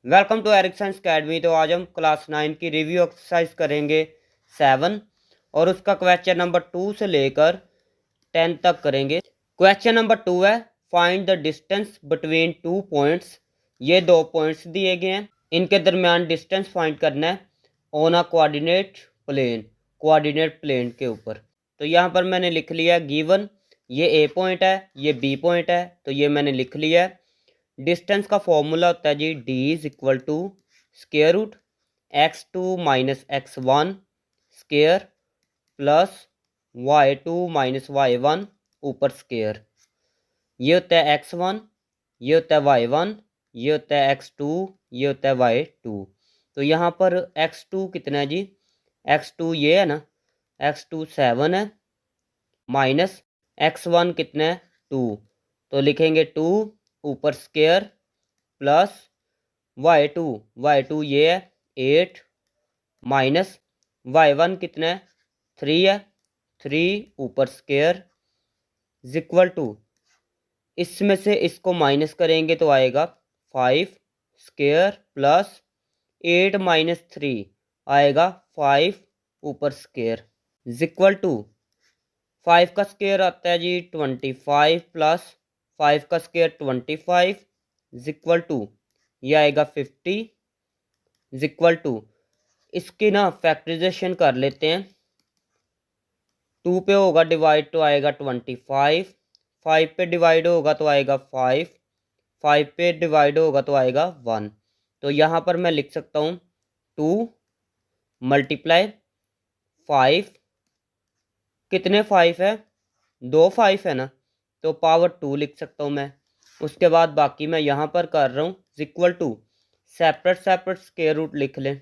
Welcome to Ericsson academy. तो आज हम क्लास 9 की रिव्यू एक्सरसाइज करेंगे 7 और उसका क्वेश्चन नंबर 2 से लेकर 10 तक करेंगे। क्वेश्चन नंबर 2 है find the distance between two points. ये दो पॉइंट्स दिए गए हैं, इनके दरमियान डिस्टेंस फाइंड करना है ऑन अ कोऑर्डिनेट प्लेन के ऊपर। तो यहाँ पर मैंने लिख लिया गिवन, ये ए पॉइंट है, ये बी पॉइंट है, तो ये मैंने लिख लिया है। डिस्टेंस का फॉर्मूला होता है जी D is equal to square root x2 minus x1 square plus y2 minus y1 ऊपर स्केयर। ये होता है x1, ये होता है y1, ये होता है x2, ये होता है y2। तो यहाँ पर x2 कितना है जी, x2 ये है ना, x2 7 है, माइनस x1 कितना है 2, तो लिखेंगे 2 ऊपर स्केयर प्लस y2 ये है 8 माइनस y1 कितना है 3 है, 3 ऊपर स्केयर इक्वल टू, इसमें से इसको माइनस करेंगे तो आएगा 5 स्केयर प्लस 8 माइनस 3 आएगा 5 ऊपर स्केयर इक्वल टू 5 का स्केयर आता है जी 25 प्लस 5 का स्केयर 25 इक्वल टू, ये आएगा 50 इक्वल टू, इसकी ना फैक्टराइजेशन कर लेते हैं। 2 पे होगा डिवाइड तो आएगा 25, 5 पे डिवाइड होगा तो आएगा 5, 5 पे डिवाइड होगा तो आएगा 1। तो यहाँ पर मैं लिख सकता हूँ 2 मल्टीप्लाई 5, कितने 5 है, 2 5 है ना, तो पावर 2 लिख सकता हूँ मैं। उसके बाद बाकी मैं यहाँ पर कर रहा हूँ equal to, separate square root लिख लें,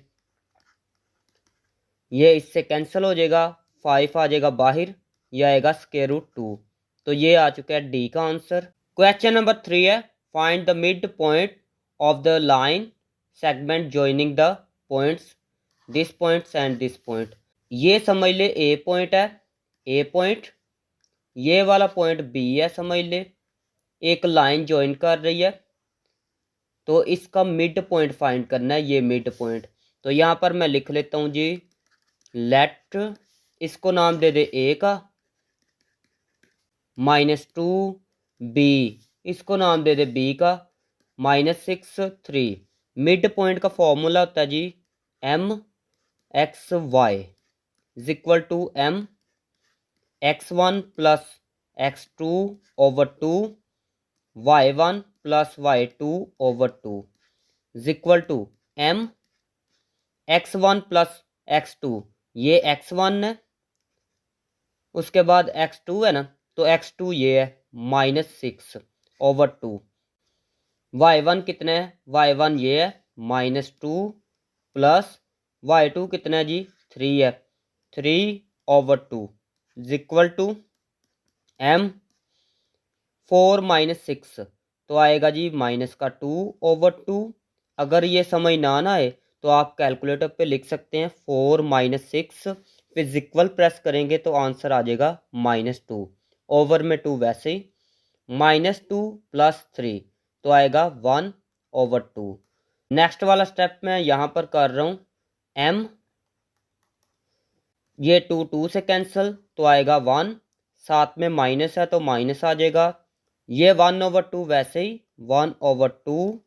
ये इससे कैंसिल हो जाएगा, 5 आ जाएगा बाहर, ये आएगा स्क्वायर रूट 2। तो ये आ चुका है डी का आंसर। क्वेश्चन नंबर 3 है find the mid point of the line segment joining the points this points and this point. ये समझ ले ए पॉइंट है, ए पॉइंट, ये वाला पॉइंट बी है, समझ ले एक लाइन ज्वाइन कर रही है, तो इसका मिड पॉइंट फाइंड करना है, ये मिड पॉइंट। तो यहाँ पर मैं लिख लेता हूँ जी लेट, इसको नाम दे दे ए का, -2 बी, इसको नाम दे दे बी का, -6 3। मिड पॉइंट का फॉर्मूला होता है जी M X Y equal to M x1 plus x2 over 2 y1 plus y2 over 2 equal to m x1 plus x2, ये x1 है, उसके बाद x2 है ना, तो x2 ये है -6 ओवर 2, y1 कितना है, y1 ये है -2 प्लस y2 कितना है जी 3 है, 3 over 2 equal to m 4 minus 6, तो आएगा जी माइनस का 2 ओवर 2। अगर ये समझ ना आए तो आप कैलकुलेटर पे लिख सकते हैं 4 माइनस 6, फिर इक्वल प्रेस करेंगे तो आंसर आ जाएगा -2, ओवर में 2 वैसे ही, -2 प्लस 3 तो आएगा 1 ओवर 2। नेक्स्ट वाला स्टेप मैं यहाँ पर कर रहा हूँ m, ये 2 2 से कैंसिल तो आएगा 1, साथ में माइनस है तो माइनस आ जाएगा, ये 1 ओवर 2 वैसे ही 1 ओवर 2।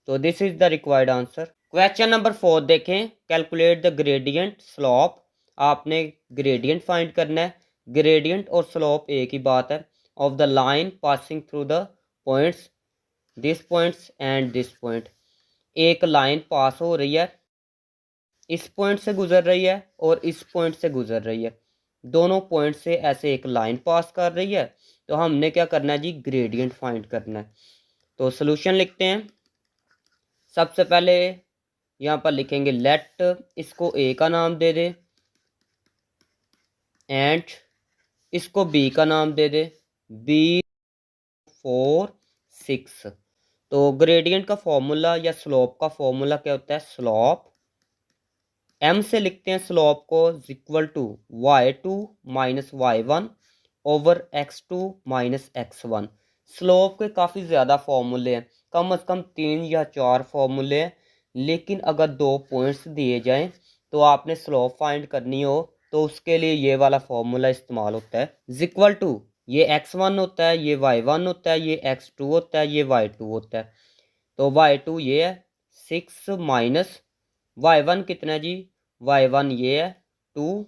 तो this is the required answer. Question number 4 देखें, कैलकुलेट द ग्रेडियंट स्लोप। आपने ग्रेडियंट फाइंड करना है, ग्रेडियंट और स्लोप एक ही बात है, of the line passing through the points this points and this point. एक लाइन पास हो रही है, इस पॉइंट से गुजर रही है और इस पॉइंट से गुजर रही है, दोनों पॉइंट से ऐसे एक लाइन पास कर रही है, तो हमने क्या करना है जी ग्रेडियंट फाइंड करना है। तो सॉल्यूशन लिखते हैं। सबसे पहले यहाँ पर लिखेंगे लेट, इसको ए का नाम दे दे एंड इसको बी का नाम दे दे, बी 4 6। तो ग्रेडियंट का फॉर्मूला या स्लोप का फॉर्मूला क्या होता है, स्लोप m से लिखते हैं स्लोप को equal to y2 minus y1 over x2 minus x1। Slope के काफ़ी ज़्यादा फॉर्मूले हैं, कम से कम 3 या 4 फॉर्मूले हैं, लेकिन अगर 2 पॉइंट्स दिए जाएं तो आपने स्लोप फाइंड करनी हो तो उसके लिए ये वाला फॉर्मूला इस्तेमाल होता है। इक्वल टू ये x1 होता है, ये y1 होता है, ये x2 होता है, ये y2 होता है। तो y2 ये है 6 माइनस y1 कितना है जी, y1 ये है 2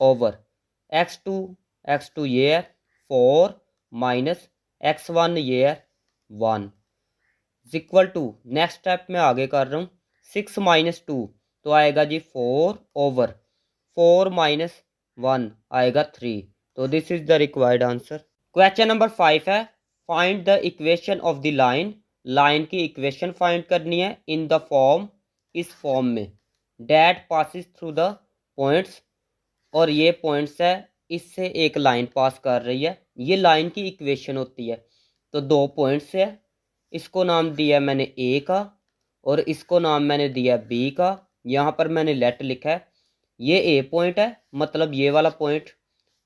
ओवर x2 ये है 4 माइनस x1 ये है 1 इक्वल टू नेक्स्ट स्टेप में आगे कर रहा हूँ 6 माइनस 2 तो आएगा जी 4 ओवर 4 माइनस 1 आएगा 3। तो this is the required answer. Question number 5 है find the equation of the line. Line की इक्वेशन फाइंड करनी है इन द फॉर्म, इस फॉर्म में that passes through the points, और ये पॉइंट्स है इससे एक लाइन पास कर रही है, ये लाइन की इक्वेशन होती है। तो 2 पॉइंट्स है, इसको नाम दिया मैंने ए का और इसको नाम मैंने दिया बी का। यहाँ पर मैंने लेट लिखा है, ये ए पॉइंट है मतलब ये वाला पॉइंट,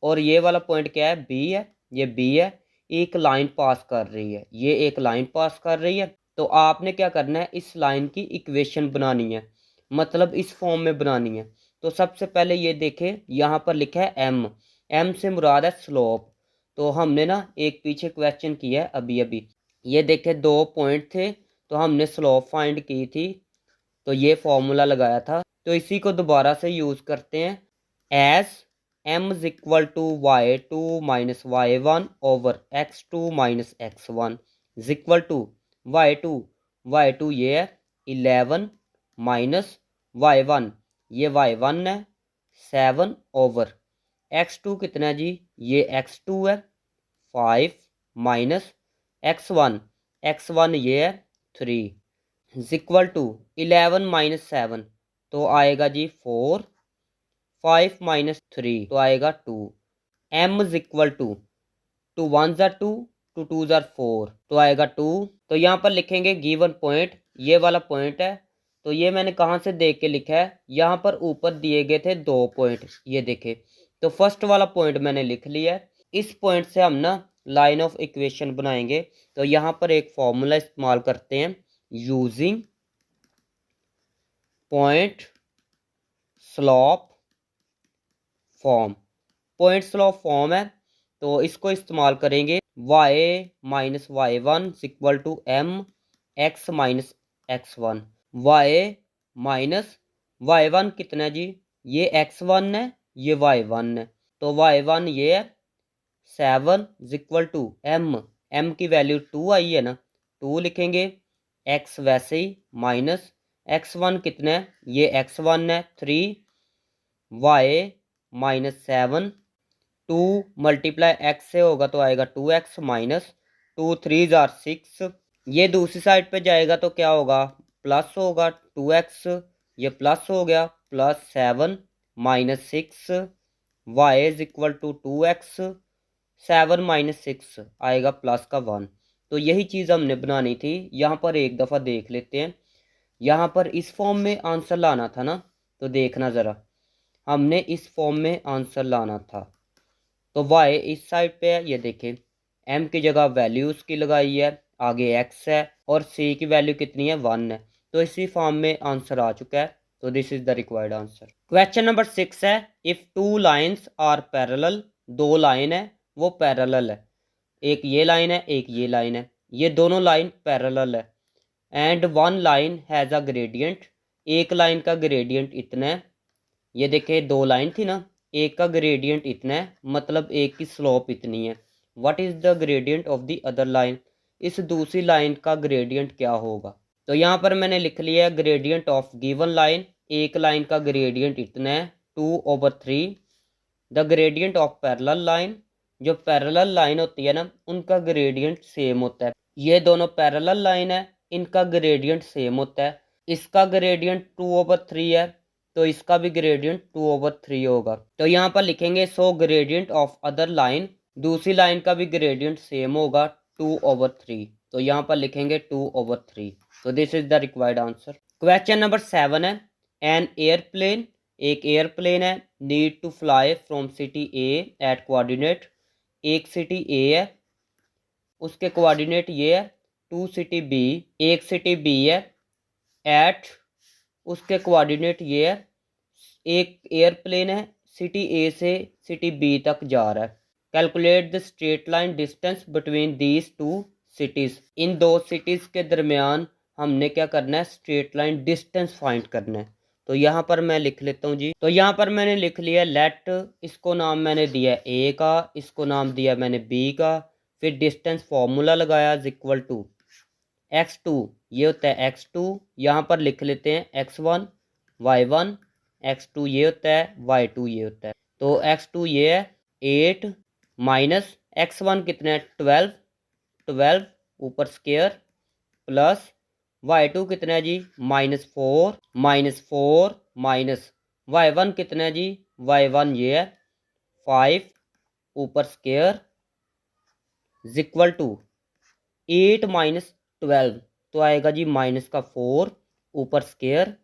और ये वाला पॉइंट क्या है, बी है, ये बी है। एक लाइन पास कर रही है, ये एक लाइन पास कर रही है। तो आपने क्या करना है, इस लाइन की इक्वेशन बनानी है, मतलब इस फॉर्म में बनानी है। तो सबसे पहले ये देखें, यहाँ पर लिखा है एम, एम से मुराद है स्लोप। तो हमने ना एक पीछे क्वेश्चन किया है अभी अभी, ये देखे 2 पॉइंट थे तो हमने स्लोप फाइंड की थी, तो ये फॉर्मूला लगाया था। तो इसी को दोबारा से यूज़ करते हैं, as m is equal to y2 minus y1 over x2 minus x1 is equal to y2 ये है 11 माइनस y1 ये y1 है 7 ओवर x2 कितना है जी, ये x2 है 5 माइनस x1 ये है 3 इज इक्वल टू 11 माइनस 7 तो आएगा जी 4, 5 माइनस 3 तो आएगा 2। m इज इक्वल टू 2 1 ज़ा 2, 2 2 ज़ा 4 तो आएगा 2। तो यहाँ पर लिखेंगे गिवन पॉइंट, ये वाला पॉइंट है। तो ये मैंने कहाँ से देख के लिखा है, यहाँ पर ऊपर दिए गए थे 2 पॉइंट, ये देखे। तो फर्स्ट वाला पॉइंट मैंने लिख लिया है, इस पॉइंट से हम ना लाइन ऑफ इक्वेशन बनाएंगे। तो यहाँ पर एक फॉर्मूला इस्तेमाल करते हैं, using point slope form. Point slope form है तो इसको इस्तेमाल करेंगे, y minus y1 equal to m x minus x1। y minus y1 कितना है जी, ये x1 है, ये y1 है। तो y1 ये है 7 इक्वल टू m की वैल्यू 2 आई है ना, 2 लिखेंगे, x वैसे ही माइनस x1 कितना है, ये x1 है 3, y माइनस 7, 2 मल्टीप्लाई x से होगा तो आएगा 2x माइनस 2 3 जार 6। ये दूसरी साइड पे जाएगा तो क्या होगा, प्लस होगा 2x, ये प्लस हो गया plus 7 minus 6 y is equal to 2x 7 minus 6 आएगा प्लस का 1। तो यही चीज़ हमने बनानी थी। यहाँ पर एक दफ़ा देख लेते हैं, यहाँ पर इस फॉर्म में आंसर लाना था ना, तो देखना ज़रा, हमने इस फॉर्म में आंसर लाना था। तो y इस साइड पे है, ये देखें m की जगह वैल्यू उसकी लगाई है, आगे x है और c की वैल्यू कितनी है 1 है। तो इसी फॉर्म में आंसर आ चुका है। तो this is the required answer. Question number 6 है, if 2 lines are parallel, 2 line है वो पैरेलल है, एक ये लाइन है एक ये लाइन है, ये दोनों लाइन पैरेलल है। And 1 line has a gradient, एक लाइन का ग्रेडियंट इतना है, ये देखे 2 लाइन थी ना, एक का ग्रेडियंट इतना है मतलब एक की स्लोप इतनी है। What is the gradient of the other line, इस दूसरी लाइन का ग्रेडियंट क्या होगा। तो यहाँ पर मैंने लिख लिया है ग्रेडियंट ऑफ गिवन लाइन, एक लाइन का ग्रेडियंट इतना है 2/3। The gradient of parallel line, जो पैरेलल लाइन होती है ना उनका ग्रेडियंट सेम होता है, ये दोनों पैरेलल लाइन है इनका ग्रेडियंट सेम होता है। इसका ग्रेडियंट 2/3 है तो इसका भी ग्रेडियंट 2/3 होगा। तो यहाँ पर लिखेंगे सो ग्रेडियंट ऑफ अदर लाइन, दूसरी लाइन का भी ग्रेडियंट सेम होगा 2/3। तो यहाँ पर लिखेंगे 2/3। तो this is the required answer. Question number 7 है, एन एयरप्लेन, एक एयरप्लेन है, need to fly from city A at coordinate, एक सिटी ए है उसके कोऑर्डिनेट ये है, टू सिटी बी, एक सिटी बी है, एट उसके कोऑर्डिनेट ये है, एक एयरप्लेन है, सिटी ए से सिटी बी तक जा रहा है। Calculate the straight line distance between these two cities. इन दो सिटीज़ के दरमियान हमने क्या करना है, स्ट्रेट लाइन डिस्टेंस फाइंड करना है। तो यहाँ पर मैं लिख लेता हूँ जी। तो यहाँ पर मैंने लिख लिया लेट, इसको नाम मैंने दिया ए का, इसको नाम दिया मैंने बी का, फिर डिस्टेंस फॉर्मूला लगाया इज इक्वल टू x2, ये होता है x2, यहाँ पर लिख लेते हैं x1 y1, x2 ये होता है, y2 ये होता है। तो x2 ये है 8 माइनस x1 कितना है 12 ऊपर स्केयर प्लस y2 कितना है जी -4 माइनस y1 कितना है जी y1 ये है 5 ऊपर square is equal to 8 minus 12 तो आएगा जी -4 ऊपर स्केयर।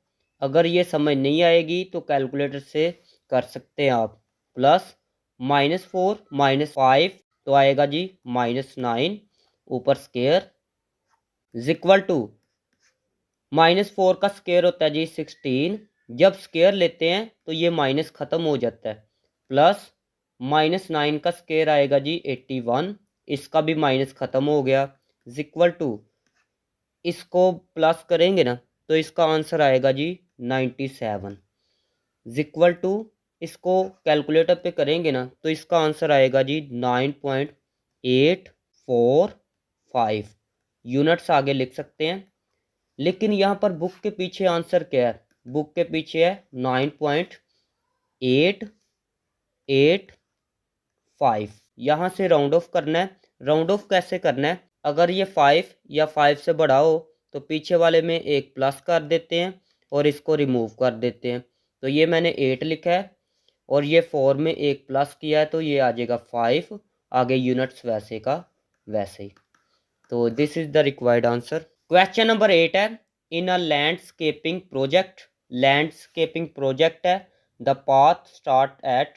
अगर ये समझ नहीं आएगी तो कैलकुलेटर से कर सकते हैं आप। प्लस -4 -5 तो आएगा जी -9 ऊपर स्केयर इज इक्वल टू -4 का स्केयर होता है जी 16। जब स्केयर लेते हैं तो ये माइनस ख़त्म हो जाता है। प्लस -9 का स्केयर आएगा जी 81, इसका भी माइनस ख़त्म हो गया इज इक्वल टू, इसको प्लस करेंगे ना तो इसका आंसर आएगा जी 97 इज इक्वल टू, इसको कैलकुलेटर पे करेंगे ना तो इसका आंसर आएगा जी 9.845 यूनिट्स आगे लिख सकते हैं। लेकिन यहाँ पर बुक के पीछे आंसर क्या है, बुक के पीछे है 9.885। यहाँ से राउंड ऑफ करना है। राउंड ऑफ कैसे करना है, अगर ये 5 या 5 से बड़ा हो तो पीछे वाले में एक प्लस कर देते हैं और इसको रिमूव कर देते हैं। तो ये मैंने 8 लिखा है और ये 4 में एक प्लस किया है तो ये आ जाएगा 5, आगे यूनिट्स वैसे का वैसे ही। तो this is the required answer. Question number 8 है, इन अ लैंडस्केपिंग प्रोजेक्ट, लैंडस्केपिंग प्रोजेक्ट है, the path start at,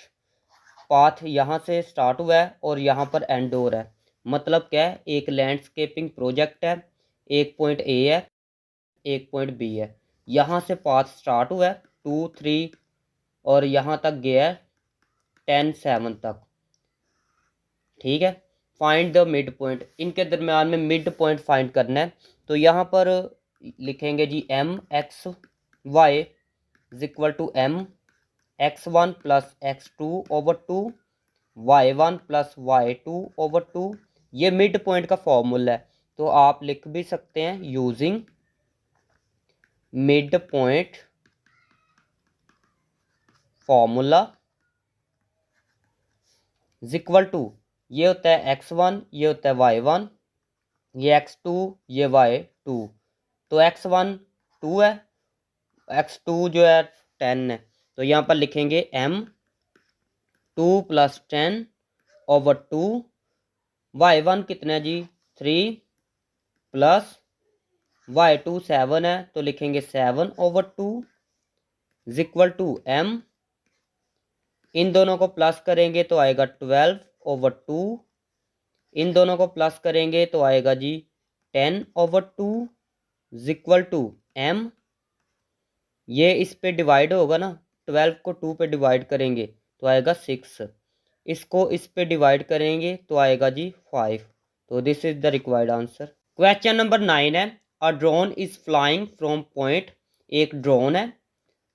path यहाँ से स्टार्ट हुआ है और यहाँ पर एंड हो रहा है। मतलब क्या है, एक लैंडस्केपिंग प्रोजेक्ट है, एक पॉइंट ए है, एक पॉइंट बी है। यहाँ से पाथ स्टार्ट हुआ है 2 3 और यहाँ तक गया है 10 7 तक। ठीक है, फाइंड द मिड पॉइंट, इनके दरम्यान में मिड पॉइंट फाइंड करना है। तो यहाँ पर लिखेंगे जी mxy is equal to mx1 plus x2/2 y1 plus y2/2। ये मिड पॉइंट का फॉर्मूला है, तो आप लिख भी सकते हैं using mid point formula is equal to, ये होता है x1, ये होता है y1, ये x2, ये y2। तो x1 2 है, x2 जो है 10 है, तो यहाँ पर लिखेंगे m 2 प्लस 10/2। y1 कितना है जी 3 प्लस y2 7 है तो लिखेंगे 7/2 इज इक्वल टू m, इन दोनों को प्लस करेंगे तो आएगा 12/2, इन दोनों को प्लस करेंगे तो आएगा जी 10/2 इज इक्वल टू m, ये इस पे डिवाइड होगा ना, 12 को 2 पे डिवाइड करेंगे तो आएगा 6, इसको इस पे डिवाइड करेंगे तो आएगा जी 5। तो this is the required answer. Question number 9 है, a drone is flying from point, एक ड्रोन है,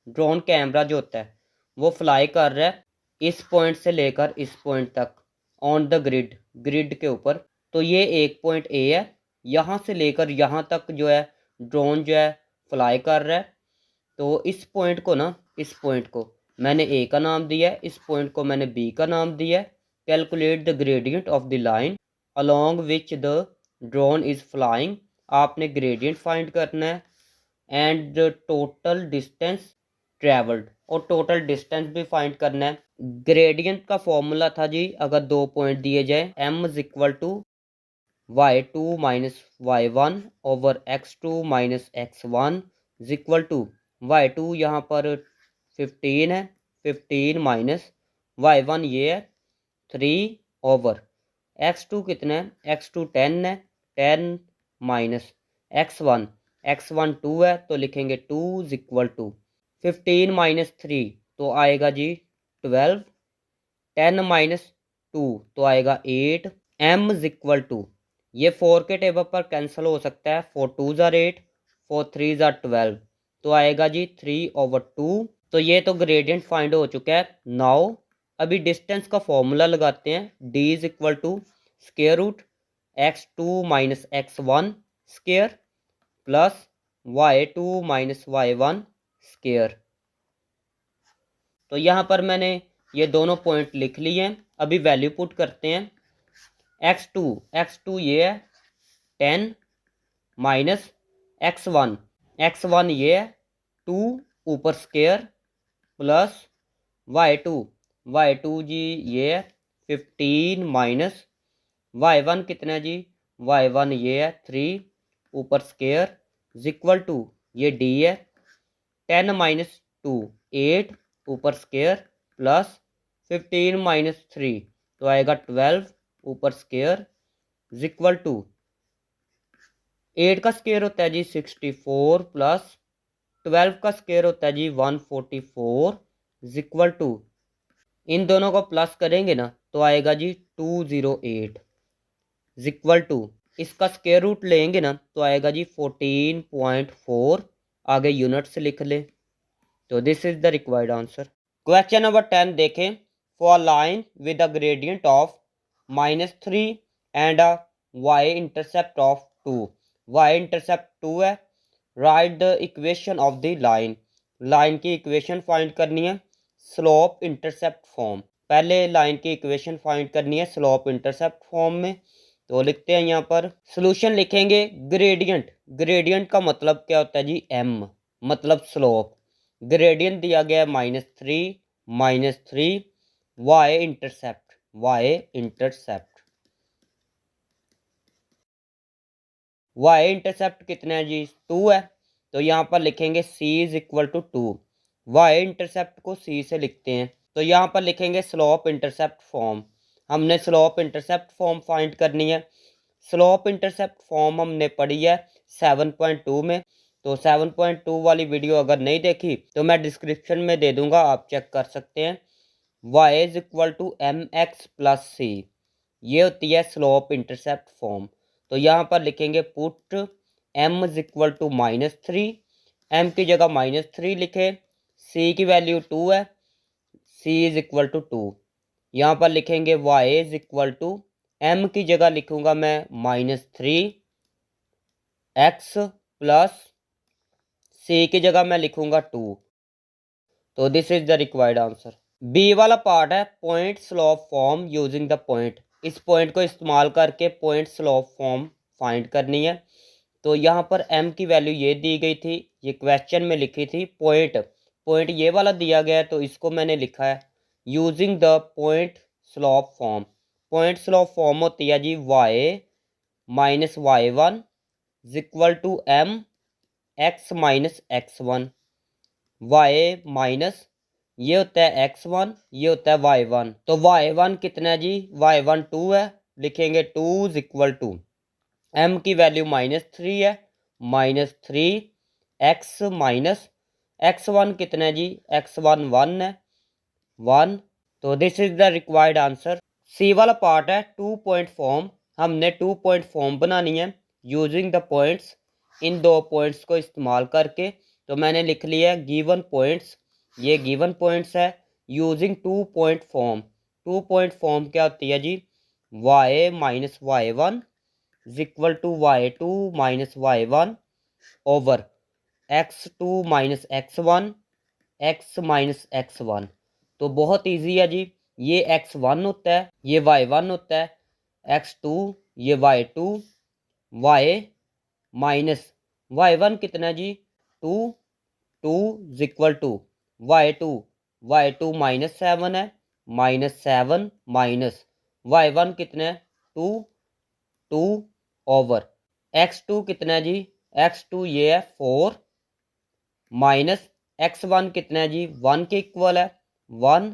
ड्रोन कैमरा जो होता है वो फ्लाई कर रहा है इस पॉइंट से लेकर इस पॉइंट तक ऑन द ग्रिड, ग्रिड के ऊपर। तो ये एक पॉइंट ए है, यहाँ से लेकर यहाँ तक जो है ड्रोन जो है फ्लाई कर रहा है। तो इस पॉइंट को ना, इस पॉइंट को मैंने ए का नाम दिया है, इस पॉइंट को मैंने बी का नाम दिया है। Calculate the gradient of the line along which the drone is flying, आपने ग्रेडियंट फाइंड करना है एंड टोटल डिस्टेंस ट्रेवल्ड, और टोटल डिस्टेंस भी फाइंड करना है। ग्रेडियंट का फॉर्मूला था जी, अगर 2 पॉइंट दिए जाए m is equal to y2 minus y1 over x2 minus x1 is equal to y2 यहाँ पर 15 है, 15 माइनस y1 ये है 3 ओवर x2 कितना है, x2 10 है, 10 माइनस x1 x1 2 है तो लिखेंगे 2 इज इक्वल टू 15 माइनस 3 तो आएगा जी 12, 10 माइनस 2 तो आएगा 8, m इज इक्वल टू, ये 4 के टेबल पर कैंसिल हो सकता है, 4 2 ज़ार 8, 4 3 ज़ार 12 तो आएगा जी 3/2। तो ये तो ग्रेडियंट फाइंड हो चुका है। नाउ अभी डिस्टेंस का फॉर्मूला लगाते हैं, d is equal to square root x2 minus x1 square plus y2 minus y1 square. तो यहाँ पर मैंने ये दोनों पॉइंट लिख लिए हैं। अभी वैल्यू पुट करते हैं। x2 ये है 10 माइनस x1 ये है 2 ऊपर स्क्वायर प्लस y2 जी ये है 15 माइनस y1 कितना जी, y1 ये है 3 ऊपर स्क्वायर इज इक्वल टू, ये d है 10 माइनस 2 8 ऊपर स्क्वायर प्लस 15 माइनस 3 तो आएगा 12 ऊपर स्क्वायर इज इक्वल टू 8 का स्क्वायर होता है जी 64 प्लस 12 का स्क्वायर होता है जी 144 इज इक्वल टू, इन दोनों को प्लस करेंगे ना तो आएगा जी 208 इज इक्वल टू, इसका स्क्वायर रूट लेंगे ना तो आएगा जी 14.4, आगे यूनिट्स लिख ले। तो this is the required answer. Question number 10 देखें। For line with a gradient of -3 and a y intercept of 2, y intercept 2 है, right the equation of the line, line की इक्वेशन फाइंड करनी है स्लोप इंटरसेप्ट फॉर्म। पहले line की equation find करनी है slope intercept form में। तो लिखते हैं यहाँ पर सॉल्यूशन लिखेंगे ग्रेडियंट, ग्रेडियंट का मतलब क्या होता है जी m, मतलब स्लोप। ग्रेडियंट दिया गया है -3 y इंटरसेप्ट कितना है जी 2 है, तो यहाँ पर लिखेंगे c is equal to 2, y intercept को c से लिखते हैं। तो यहाँ पर लिखेंगे स्लोप इंटरसेप्ट फॉर्म, हमने स्लोप इंटरसेप्ट फॉर्म फाइंड करनी है। स्लोप इंटरसेप्ट फॉर्म हमने पढ़ी है 7.2 में, तो 7.2 वाली वीडियो अगर नहीं देखी तो मैं डिस्क्रिप्शन में दे दूंगा, आप चेक कर सकते हैं। y is equal to mx plus C, ये होती है स्लोप इंटरसेप्ट फॉर्म। तो यहाँ पर लिखेंगे put m is equal to -3, m की जगह -3 लिखे, c की वैल्यू 2 है, c इज इक्वल टू 2। यहाँ पर लिखेंगे y is equal to, m की जगह लिखूंगा मैं -3 x प्लस c की जगह मैं लिखूंगा 2। तो this is the required answer. B वाला पार्ट है point slope form using the point, इस पॉइंट को इस्तेमाल करके पॉइंट स्लोप फॉर्म फाइंड करनी है। तो यहाँ पर m की वैल्यू ये दी गई थी, ये क्वेश्चन में लिखी थी, पॉइंट ये वाला दिया गया है तो इसको मैंने लिखा है using the point slope form. Point slope form होती है जी y minus y1 is equal to m x minus x1, y minus ये होता है x1, ये होता है y1। तो y1 कितना है जी, y1 2 है, लिखेंगे 2 इज इक्वल टू, m की वैल्यू -3 है, -3 x माइनस x1 कितना है जी, x1 1 है, 1। तो this is the required answer. C वाला पार्ट है 2 पॉइंट फॉर्म, हमने 2 पॉइंट फॉर्म बनानी है यूजिंग द पॉइंट्स, इन दो पॉइंट्स को इस्तेमाल करके। तो मैंने लिख लिया है गिवन पॉइंट्स, ये गिवन पॉइंट्स है using 2 point form. 2 point form क्या होती है जी, y minus y1 is equal to y2 minus y1 over x2 minus x1 x minus x1। तो बहुत इजी है जी, ये x1 होता है, ये y1 होता है, x2 ये y2, y माइनस y1 कितना है जी 2, 2 is equal to y2 minus 7 है, -7 माइनस y1 कितना है 2, 2 ओवर x2 कितना है जी, x2 ये है 4 माइनस x1 कितना है जी 1 के इक्वल है 1,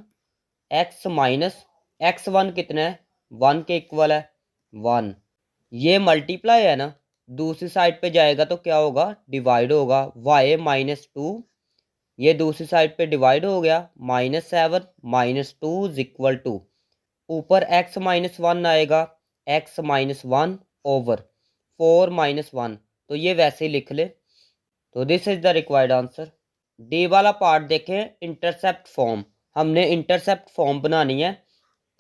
x माइनस x1 कितना है 1 के इक्वल है 1। ये मल्टीप्लाई है ना, दूसरी साइड पे जाएगा तो क्या होगा, डिवाइड होगा। y-2 ये दूसरी साइड पे डिवाइड हो गया, -7 -2 इज इक्वल टू, ऊपर x-1 आएगा, x-1 ओवर 4-1, तो ये वैसे ही लिख ले। तो this is the required answer. D वाला पार्ट देखें, इंटरसेप्ट फॉर्म। हमने इंटरसेप्ट फॉर्म बनानी है।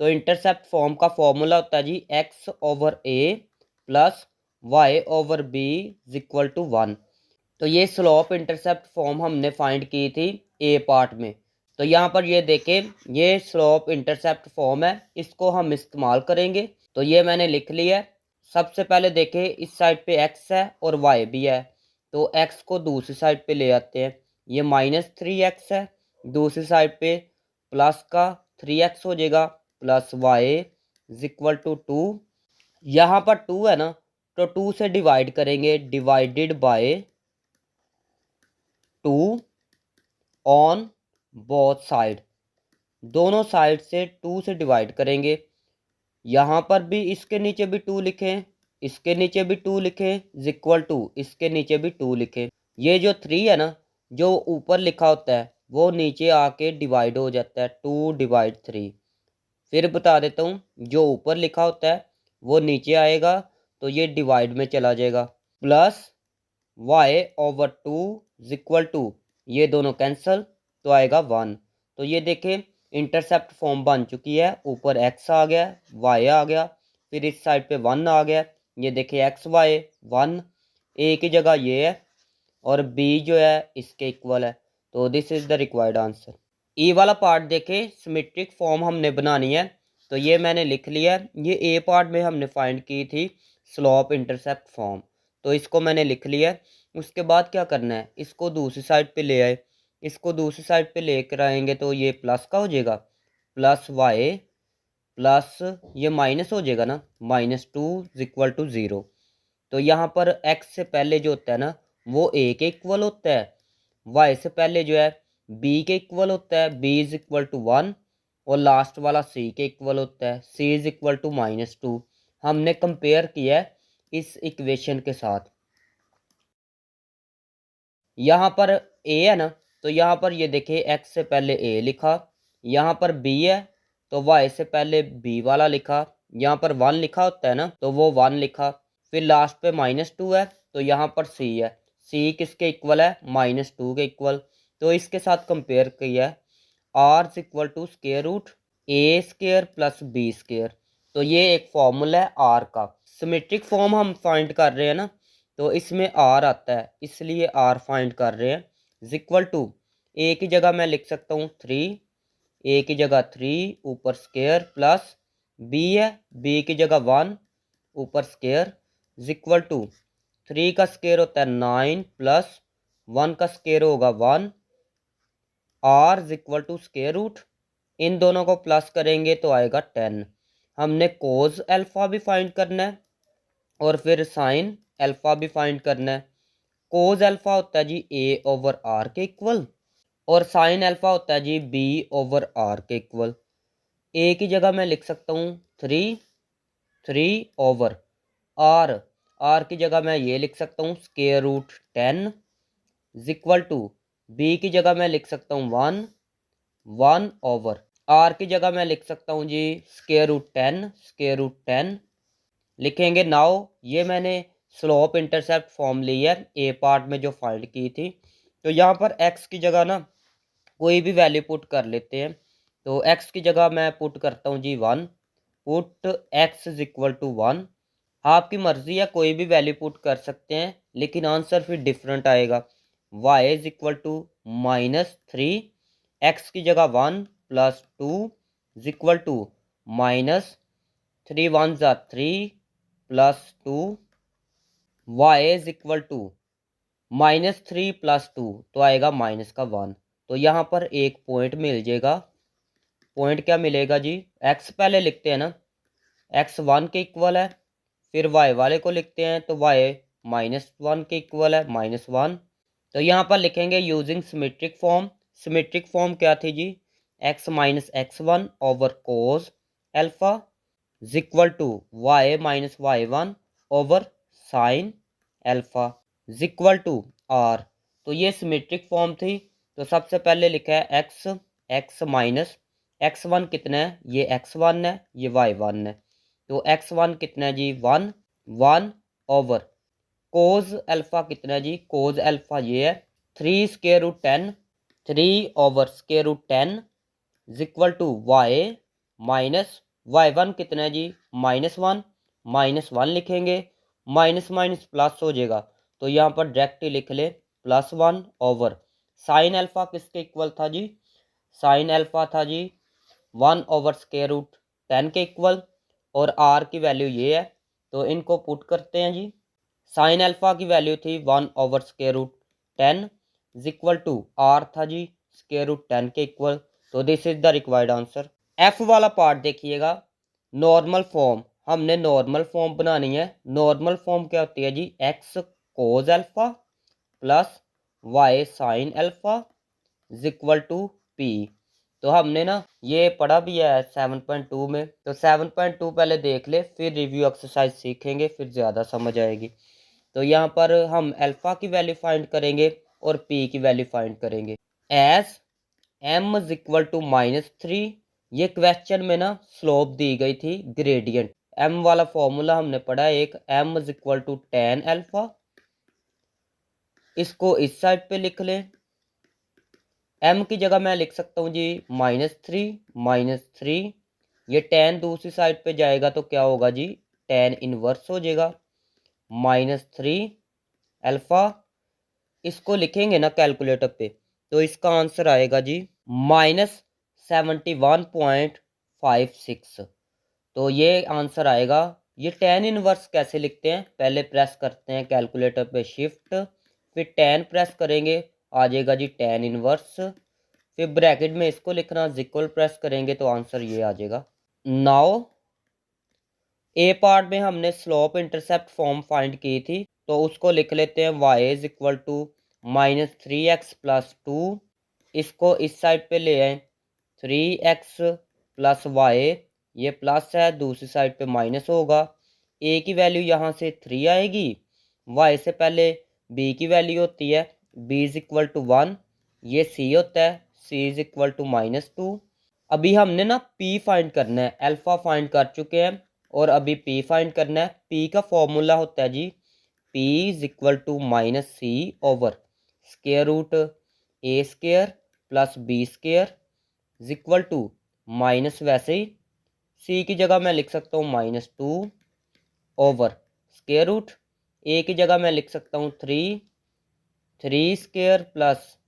तो इंटरसेप्ट फॉर्म का फॉर्मूला होता है जी x/a plus y/b is equal to 1। तो ये स्लोप इंटरसेप्ट फॉर्म हमने फाइंड की थी ए पार्ट में। तो यहाँ पर ये देखें, ये स्लोप इंटरसेप्ट फॉर्म है, इसको हम इस्तेमाल करेंगे। तो ये मैंने लिख लिया है। सबसे पहले देखें, इस साइड पे x है और y भी है, तो x को दूसरी साइड पे ले आते हैं। ये -3x है, दूसरी साइड पे प्लस का 3x हो जाएगा, plus y is equal to 2। यहाँ पर 2 है ना, तो 2 से डिवाइड करेंगे, divided by 2 on both side, दोनों साइड से 2 से डिवाइड करेंगे। यहाँ पर भी इसके नीचे भी 2 लिखें, इसके नीचे भी 2 लिखें, इज इक्वल टू इसके नीचे भी 2 लिखें। ये जो 3 है ना, जो ऊपर लिखा होता है वो नीचे आके डिवाइड हो जाता है, 2/3। फिर बता देता हूँ, जो ऊपर लिखा होता है वो नीचे आएगा, तो ये डिवाइड में चला जाएगा, plus y/2 is equal to, ये दोनों कैंसल, तो आएगा 1। तो ये देखें, इंटरसेप्ट फॉर्म बन चुकी है। ऊपर x आ गया, y आ गया, फिर इस साइड पे 1 आ गया। ये देखें xy 1, a की जगह ये है और b जो है इसके इक्वल है। तो this is the required answer. E वाला पार्ट देखें, सिमेट्रिक फॉर्म हमने बनानी है। तो ये मैंने लिख लिया है। ये ए पार्ट में हमने फाइंड की थी स्लोप इंटरसेप्ट फॉर्म, तो इसको मैंने लिख लिया है। उसके बाद क्या करना है, इसको दूसरी साइड पे ले आए, इसको दूसरी साइड पे लेकर आएंगे तो ये प्लस का हो जाएगा, प्लस वाई प्लस ये माइनस हो जाएगा ना, -2 इज इक्वल टू 0। तो यहाँ पर x से पहले जो होता है ना वो a के इक्वल होता है, y से पहले जो है b के इक्वल होता है, b इज इक्वल टू 1, और लास्ट वाला c के इक्वल होता है, c इज इक्वल टू -2। हमने कंपेयर किया है इस इक्वेशन के साथ। यहाँ पर a है ना, तो यहाँ पर ये देखिए x से पहले a लिखा, यहाँ पर b है तो y से पहले b वाला लिखा, यहाँ पर 1 लिखा होता है ना तो वो 1 लिखा, फिर लास्ट पे -2 है तो यहाँ पर c है, c किसके इक्वल है, -2 के इक्वल। तो इसके साथ कंपेयर किया है, r is equal to square root a square plus b square. तो ये एक फॉर्मूला है r का। सिमेट्रिक फॉर्म हम फाइंड कर रहे हैं ना, तो इसमें r आता है, इसलिए r फाइंड कर रहे हैं। इज इक्वल टू a की जगह मैं लिख सकता हूँ 3, a की जगह 3 ऊपर स्क्वायर, प्लस b है, b की जगह 1 ऊपर स्क्वायर, इज इक्वल टू 3 का स्क्वायर होता है 9 प्लस 1 का स्क्वायर होगा 1, r is equal to square root, इन दोनों को प्लस करेंगे तो आएगा 10। हमने कोस अल्फा भी फाइंड करना है और फिर साइन अल्फा भी फाइंड करना है। कोस अल्फा होता है जी a/r के इक्वल, और साइन अल्फा होता है जी b/r के इक्वल। a की जगह मैं लिख सकता हूँ 3 ओवर r की जगह मैं ये लिख सकता हूँ square root 10 is equal to, b की जगह मैं लिख सकता हूँ 1 ओवर r की जगह मैं लिख सकता हूँ जी स्क्वायर रूट 10 लिखेंगे। नाउ ये मैंने स्लोप इंटरसेप्ट फॉर्म ली है ए पार्ट में जो फाइंड की थी। तो यहाँ पर x की जगह ना कोई भी वैल्यू पुट कर लेते हैं। तो x की जगह मैं पुट करता हूँ जी 1, put x is equal to 1। आपकी मर्जी है, कोई भी वैल्यू पुट कर सकते हैं, लेकिन आंसर फिर डिफरेंट आएगा। y is equal to -3, x की जगह 1 प्लस 2 इज इक्वल टू -3 1 ज़ा 3 plus 2, y is equal to -3 plus 2 तो आएगा -1। तो यहाँ पर एक पॉइंट मिल जाएगा। पॉइंट क्या मिलेगा जी, x पहले लिखते हैं ना, x 1 के इक्वल है, फिर y वाले को लिखते हैं तो y -1 के इक्वल है, -1। तो यहाँ पर लिखेंगे using symmetric form. Symmetric form क्या थी जी, x -x1 over cos alpha is equal to y -y1 over sine alpha is equal to R. तो ये सिमेट्रिक फॉर्म थी। तो सबसे पहले लिखा है एक्स माइनस एक्स वन कितना है, ये एक्स वन है, ये वाई वन है। तो एक्स वन कितना है जी, one, one over cos alpha कितना है जी, कोज अल्फ़ा ये है 3√10, 3/10 is equal to Y minus Y one कितना है जी, -1, -1 लिखेंगे, माइनस माइनस प्लस हो जाएगा। तो यहाँ पर डायरेक्ट ही लिख ले +1 ओवर साइन अल्फ़ा किसके इक्वल था जी, साइन अल्फ़ा था जी 1/√10 के इक्वल, और आर की वैल्यू ये है। तो इनको पुट करते हैं जी। साइन अल्फ़ा की वैल्यू थी 1/√10 इज इक्वल टू आर था जी √10 के इक्वल। तो this is the required answer. F वाला पार्ट देखिएगा, नॉर्मल फॉर्म, हमने नॉर्मल फॉर्म बनानी है। नॉर्मल फॉर्म क्या होती है जी, x cos alpha plus y sin alpha is equal to p. तो हमने ना ये पढ़ा भी है 7.2 में। तो 7.2 पहले देख ले, फिर रिव्यू एक्सरसाइज सीखेंगे, फिर ज़्यादा समझ आएगी। तो यहाँ पर हम अल्फ़ा की वैल्यू फाइंड करेंगे और पी की वैल्यू फाइंड करेंगे। As m is equal to -3, ये क्वेश्चन में ना स्लोप दी गई थी ग्रेडियंट। m वाला फॉर्मूला हमने पढ़ा है एक, m is equal to tan alpha. इसको इस साइड पे लिख लें, m की जगह मैं लिख सकता हूँ जी -3, ये tan दूसरी साइड पे जाएगा तो क्या होगा जी, tan इनवर्स हो जाएगा -3 अल्फ़ा। इसको लिखेंगे ना कैलकुलेटर पे, तो इसका आंसर आएगा जी -71.56। तो ये आंसर आएगा। ये tan इनवर्स कैसे लिखते हैं, पहले प्रेस करते हैं कैलकुलेटर पे शिफ्ट, फिर tan प्रेस करेंगे, आ जाएगा जी tan इनवर्स, फिर ब्रैकेट में इसको लिखना, इक्वल प्रेस करेंगे तो आंसर ये आ जाएगा। नाउ ए पार्ट में हमने स्लोप इंटरसेप्ट फॉर्म फाइंड की थी, तो उसको लिख लेते हैं y is equal to -3x + 2। इसको इस साइड पे ले आए, 3x + y, ये प्लस है, दूसरी साइड पे माइनस होगा। a की वैल्यू यहाँ से 3 आएगी, y से पहले b की वैल्यू होती है b इज इक्वल टू 1, ये c होता है c इज इक्वल टू -2। अभी हमने ना p फाइंड करना है, अल्फ़ा फाइंड कर चुके हैं और अभी p फाइंड करना है। p का फॉर्मूला होता है जी p is equal to -c over square root a² plus b² is equal to minus, वैसे ही c की जगह मैं लिख सकता हूँ -2 ओवर स्क्वायर रूट a की जगह मैं लिख सकता हूँ 3 प्लस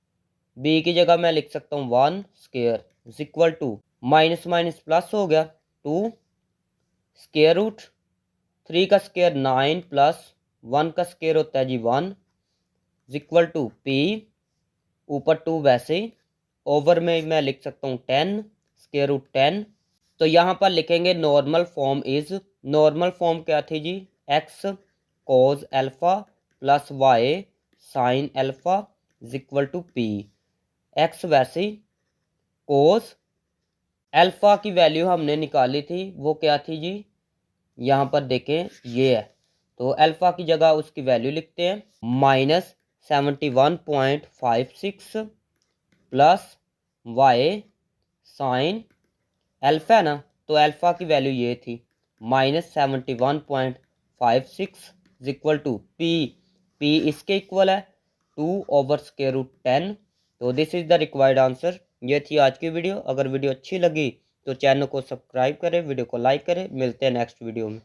b की जगह मैं लिख सकता हूँ 1² is equal to minus minus plus हो गया 2 स्क्वायर रूट 3 का स्क्वायर 9 प्लस 1 का स्क्वायर होता है जी 1 इज इक्वल टू p, ऊपर 2 वैसे ही, ओवर में मैं लिख सकता हूँ 10 स्क्वायर रूट 10। तो यहाँ पर लिखेंगे normal form is, normal form क्या थी जी, x cos alpha plus y sin alpha is equal to p. X वैसे ही, कोज अल्फ़ा की वैल्यू हमने निकाली थी, वो क्या थी जी, यहाँ पर देखें ये है। तो अल्फ़ा की जगह उसकी वैल्यू लिखते हैं -71.56 प्लस वाई साइन अल्फ़ा है ना, तो अल्फ़ा की वैल्यू ये थी -71.56 इज इक्वल टू पी इसके इक्वल है 2/√10। तो this is the required answer. ये थी आज की वीडियो। अगर वीडियो अच्छी लगी तो चैनल को सब्सक्राइब करें, वीडियो को लाइक करें। मिलते हैं नेक्स्ट वीडियो में।